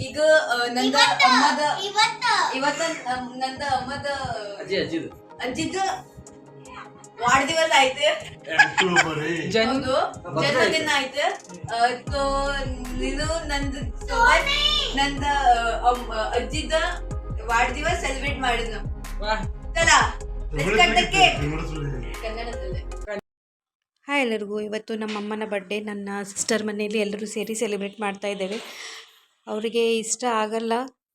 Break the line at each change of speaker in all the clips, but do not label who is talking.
ಈಗ ನಂದ ಅಮ್ಮದ ಇವತ್ತ ನಂದ ಅಮ್ಮದ ಅಜ್ಜಿದ ವಾಡ್ದಿವಸ ಐತೆ ಜನ್ಮದಿನ ಐತೆ ಸೊ ನೀನು ನಂದ ಅಜ್ಜಿದ ವಾಡ್ದಿವಸ ಸೆಲೆಬ್ರೇಟ್ ಮಾಡಿದ್ನು ಕನ್ನಡದಲ್ಲೇ.
ಹಾಯ್ ಎಲ್ಲರಿಗೂ, ಇವತ್ತು ನಮ್ಮ ಅಮ್ಮನ ಬರ್ಡೇ ನನ್ನ ಸಿಸ್ಟರ್ ಮನೆಯಲ್ಲಿ ಎಲ್ಲರೂ ಸೇರಿ ಸೆಲೆಬ್ರೇಟ್ ಮಾಡ್ತಾ ಇದ್ದೇವೆ. ಅವರಿಗೆ ಇಷ್ಟ ಆಗಲ್ಲ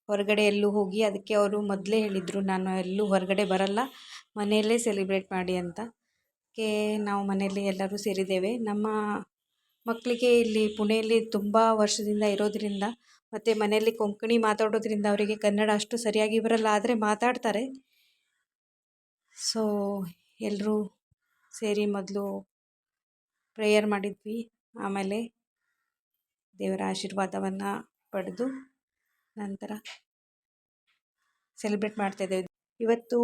ಹೊರಗಡೆ ಎಲ್ಲೂ ಹೋಗಿ, ಅದಕ್ಕೆ ಅವರು ಮೊದಲೇ ಹೇಳಿದರು ನಾನು ಎಲ್ಲೂ ಹೊರಗಡೆ ಬರಲ್ಲ, ಮನೆಯಲ್ಲೇ ಸೆಲೆಬ್ರೇಟ್ ಮಾಡಿ ಅಂತ. ಅದಕ್ಕೆ ನಾವು ಮನೆಯಲ್ಲಿ ಎಲ್ಲರೂ ಸೇರಿದ್ದೇವೆ. ನಮ್ಮ ಮಕ್ಕಳಿಗೆ ಇಲ್ಲಿ ಪುಣೆಯಲ್ಲಿ ತುಂಬ ವರ್ಷದಿಂದ ಇರೋದರಿಂದ ಮತ್ತು ಮನೆಯಲ್ಲಿ ಕೊಂಕಣಿ ಮಾತಾಡೋದ್ರಿಂದ ಅವರಿಗೆ ಕನ್ನಡ ಅಷ್ಟು ಸರಿಯಾಗಿ ಬರಲ್ಲ, ಆದರೆ ಮಾತಾಡ್ತಾರೆ. ಸೊ ಎಲ್ಲರೂ ಸೇರಿ ಮೊದಲು ಪ್ರೇಯರ್ ಮಾಡಿದ್ವಿ, ಆಮೇಲೆ ದೇವರ ಆಶೀರ್ವಾದವನ್ನು ಪಡೆದು ನಂತರ ಸೆಲೆಬ್ರೇಟ್ ಮಾಡ್ತಾಯಿದ್ದೇವೆ. ಇವತ್ತು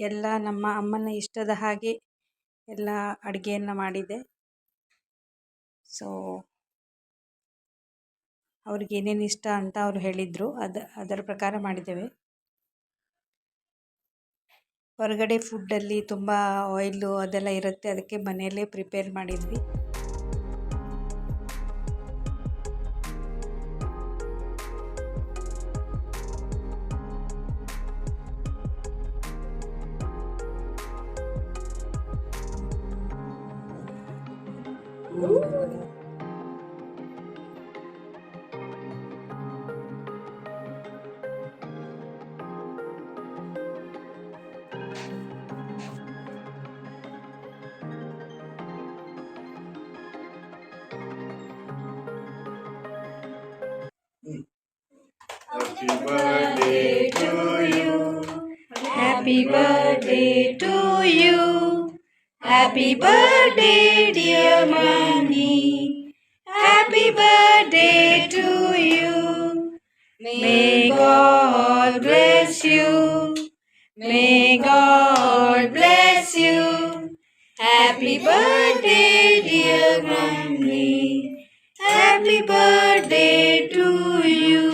ಎಲ್ಲ ನಮ್ಮ ಅಮ್ಮನ ಇಷ್ಟದ ಹಾಗೆ ಎಲ್ಲ ಅಡುಗೆಯನ್ನು ಮಾಡಿದೆ. ಸೊ ಅವ್ರಿಗೆ ಏನೇನು ಇಷ್ಟ ಅಂತ ಅವರು ಹೇಳಿದರು, ಅದರ ಪ್ರಕಾರ ಮಾಡಿದ್ದೇವೆ. ಹೊರಗಡೆ ಫುಡ್ಡಲ್ಲಿ ತುಂಬ ಆಯಿಲು ಅದೆಲ್ಲ ಇರುತ್ತೆ, ಅದಕ್ಕೆ ಮನೆಯಲ್ಲೇ ಪ್ರಿಪೇರ್ ಮಾಡಿದ್ವಿ.
Happy birthday to you. Happy birthday to you. Happy birthday dear mommy. Happy birthday to you. May God bless you. May God bless you. Happy birthday dear mommy. Happy birthday to you.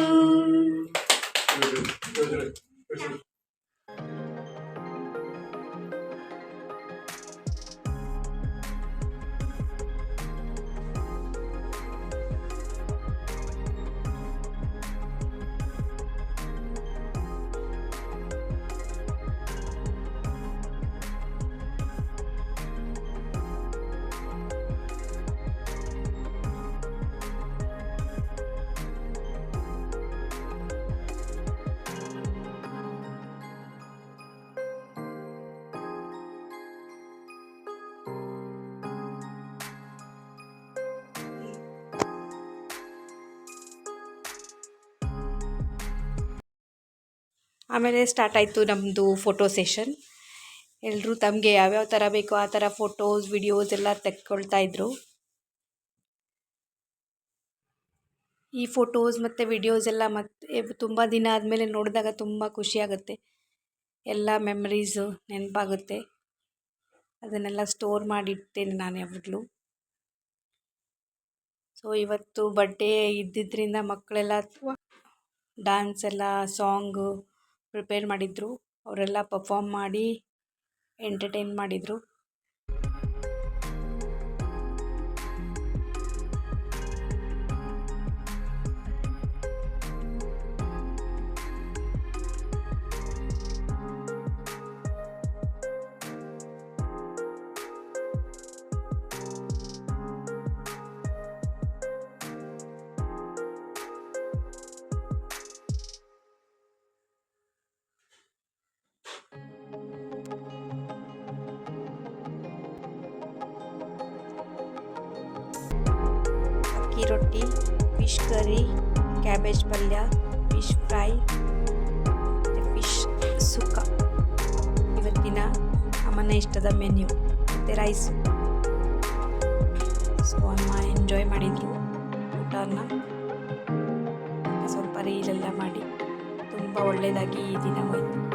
ಆಮೇಲೆ start ಆಯಿತು ನಮ್ಮದು photo session. ಎಲ್ಲರೂ ತಮಗೆ ಯಾವ್ಯಾವ ಥರ ಬೇಕೋ ಆ ಥರ ಫೋಟೋಸ್ ವಿಡಿಯೋಸ್ ಎಲ್ಲ ತೆಕ್ಕೊಳ್ತಾ ಇದ್ರು. ಈ ಫೋಟೋಸ್ ಮತ್ತು ವಿಡಿಯೋಸ್ ಎಲ್ಲ ಮತ್ತೆ ತುಂಬ ದಿನ ಆದಮೇಲೆ ನೋಡಿದಾಗ ತುಂಬ ಖುಷಿಯಾಗುತ್ತೆ, ಎಲ್ಲ ಮೆಮರೀಸು ನೆನಪಾಗುತ್ತೆ. ಅದನ್ನೆಲ್ಲ ಸ್ಟೋರ್ ಮಾಡಿಡ್ತೇನೆ ನಾನು ಯಾವಾಗಲೂ. ಸೊ ಇವತ್ತು ಬರ್ಡೇ ಇದ್ದಿದ್ದರಿಂದ ಮಕ್ಕಳೆಲ್ಲ ಡ್ಯಾನ್ಸ್ ಎಲ್ಲ ಸಾಂಗು ಪ್ರಿಪೇರ್ ಮಾಡಿದರು, ಅವರೆಲ್ಲ ಪರ್ಫಾರ್ಮ್ ಮಾಡಿ ಎಂಟರ್ಟೈನ್ ಮಾಡಿದರು. ಅಕ್ಕಿ ರೊಟ್ಟಿ, ಫಿಶ್ ಕರಿ, ಕ್ಯಾಬೇಜ್ ಪಲ್ಯ, ಫಿಶ್ ಫ್ರೈ, ಫಿಶ್ ಸುಕ್ಕ ಇವತ್ತಿನ ಅಮ್ಮನ ಇಷ್ಟದ ಮೆನ್ಯೂ, ಮತ್ತು ರೈಸು. ಸೊ ಅಮ್ಮ ಎಂಜಾಯ್ ಮಾಡಿದರು ಊಟನ. ಸ್ವಲ್ಪ ರೀಲೆಲ್ಲ ಮಾಡಿ ತುಂಬ ಒಳ್ಳೆಯದಾಗಿ ಈ ದಿನ ಹೋಯಿತು.